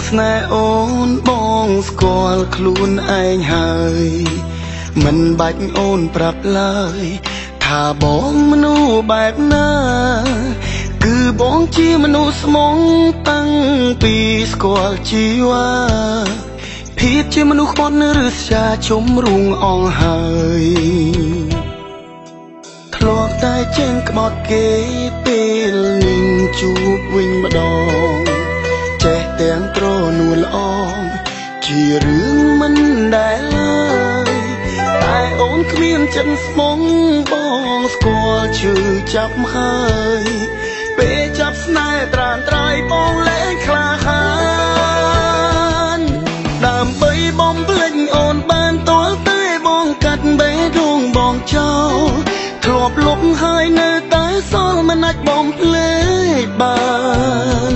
ស្នេហ៍អូនបងស្គាល់ខ្លួនឯងហើយមិនបាច់អូនប្រាប់ឡើយថាបងមនុស្សបែបណាគឺបងជាមនុស្សស្មងតាំងពីស្គាល់ជីវ៉ាភាពជាមនុស្សខ្មត់ឬស្យាជំរុងអងហើយធ្លាប់តែចេញក្បត់គេពេលនឹងជួបវិញម្ដងចេះទាំងត្រនួលល្អជារឿងមិនដែលឡើយតែអូនគ្មានចិត្តស្មងបងស្គាល់ឈឺចាប់ហើយពេលចាប់ស្នេហ៍ត្រានត្រៃបងលែងក្លាហានដើម្បីបំភ្លេចអូនបានទាល់តែបងកាត់បេះដូងបងចោលធ្លាប់លុបហើយនៅតែសល់មិនអាចបំភ្លេចបាន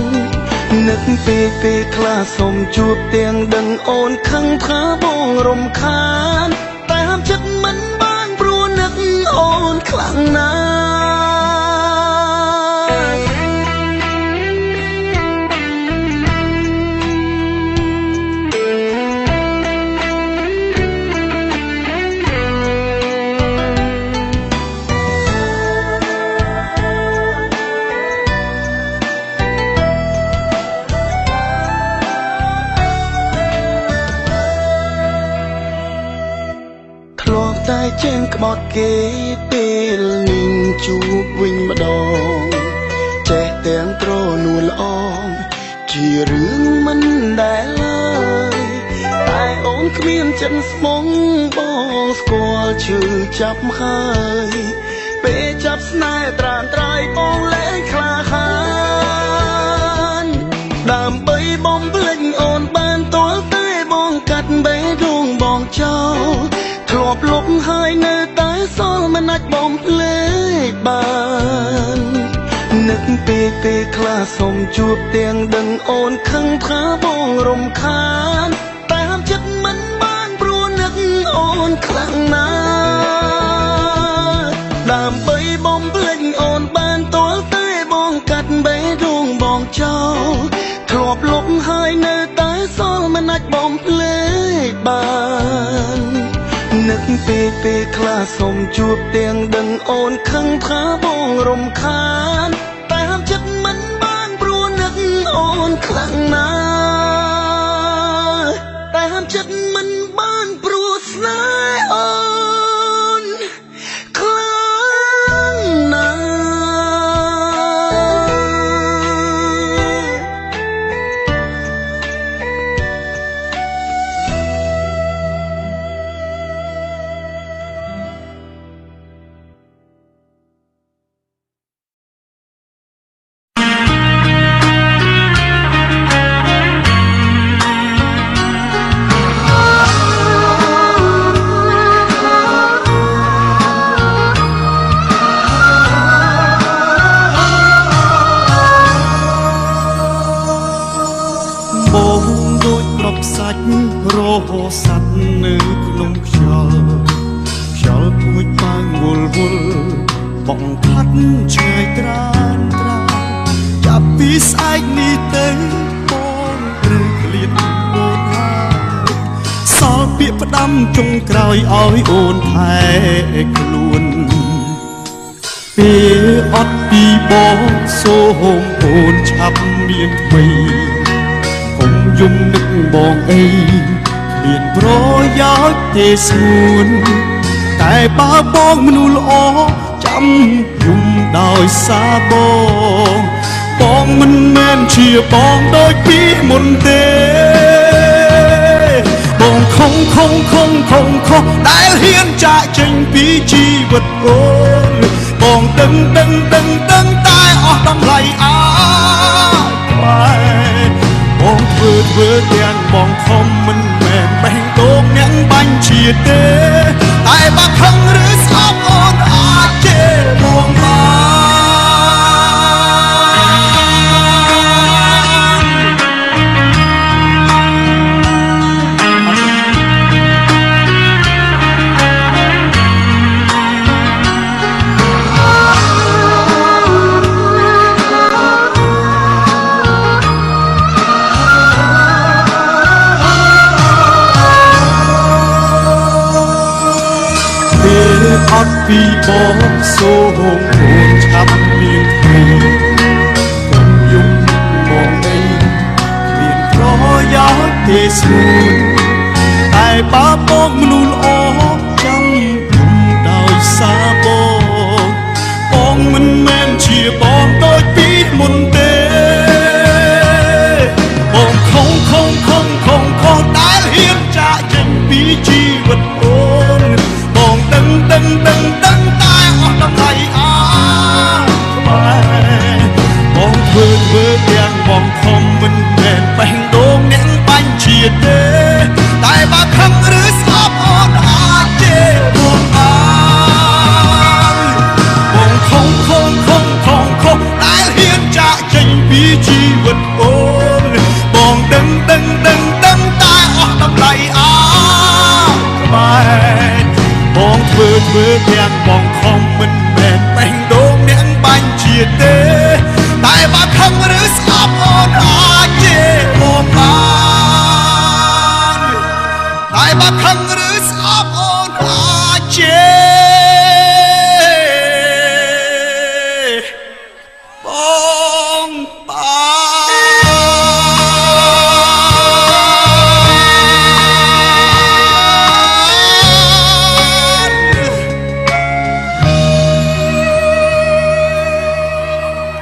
នឹកពេលខ្លះសុំជួបទាំងដឹងអូនខឹងថាបងរំខានតែហាមចិត្តមិនបានព្រោះនឹកអូនខ្លាំងណាស់តែចេញក្បត់គេពេលនឹងជួបវិញម្ដងចេះទាំងត្រនួលល្អជារឿងមិនដែលឡើយតែអូនគ្មានចិត្តស្មងបងស្គាល់ឈឺចាប់ហើយពេលចាប់ស្នេហ៍ត្រានត្រៃបងលែងក្លាហានដើម្បីបំភ្លេចអូនបានទាល់តែបងកាត់បេះដូងបងចោលធ្លាប់លុបហើយនៅតែសល់មិនអាចបំភ្លេចបាននឹកពេលខ្លះសុំជួបទាំងដឹងអូនខឹងថាបងរំខានតែហាមចិត្តមិនបានព្រោះនឹកអូនខ្លាំងណាស់ដើម្បីបំភ្លេចអូនបានទាល់តែបងកាត់បេះដូងបងចោលធ្លាប់លុបហើយនៅតែសល់មិនអាចបំភ្លេចបាននឹកពេលខ្លះសុំជួបទាំងដឹងអូនខឹងថាបងរំខានតែហាមចិត្តមិនបានព្រោះនឹកអូនខ្លាំងណាស់តែហាមចិត្តមិនបានព្រោះស្នេហ៍អូនខ្លាំងណាស់រហូតសัตว์នៅក្នុងខ្យល់ពួយប៉ាងវល់បងផាត់ឆ្ងាយត្រានចាប់ពីស្អែកនេះទៅបងព្រឺក្លៀតអូនហើយសល់ពាក្យផ្ដាំចុងក្រោយឲ្យអូនថែខ្លួនពេលអត់ពីបងសូមអូនឆាប់មានថ្មីកុំយំនឹកបងអីមានប្រយោជន៍ទេស្ងួនតែបើបងមនុស្សល្អចាំយំដោយសារបងមិនមែនជាបងដូចពីមុនទេបងខំដែលហ៊ានចាកចេញពីជីវិតអូនបងដឹងតែអស់តម្លៃអើយបងធ្វើទាំងបងខំមិនមែនបេះដូងអ្នកបាញ់ជាទេតែបើខឹងឬស្អប់អូនអាចជេរបងបាន ត់ពីបងសូមអូនឆាប់មានគ្នាកុំយំបងអីគ្មានប្រយោជន៍ទេស្រួលតែបើបងមនុស្សល្អចាំគុំដោយសារបងមិនមែនជាបងដូចពីមុនទេបងខំដែលហ៊ានចាកចេញពីជីវិតអូនបងដឹងតែអស់តម្លៃបងធ្វើទាំងបងខំមិនមែនបេះដូងអ្នកបាញ់ជាទេតែបើខឹងឬស្អប់អូនអាចទេបងបងខំដែលហ៊ានចាកចេញពីជីវិតអូនបងដឹងតែអស់តម្លៃក្បែរបងធ្វើទាំងបងខំមិនមែនបេះដូងអ្នកបាញ់ជាទេតែបើខឹងឬស្អប់អូនអាចទេបងបានតែបើខឹងឬស្អប់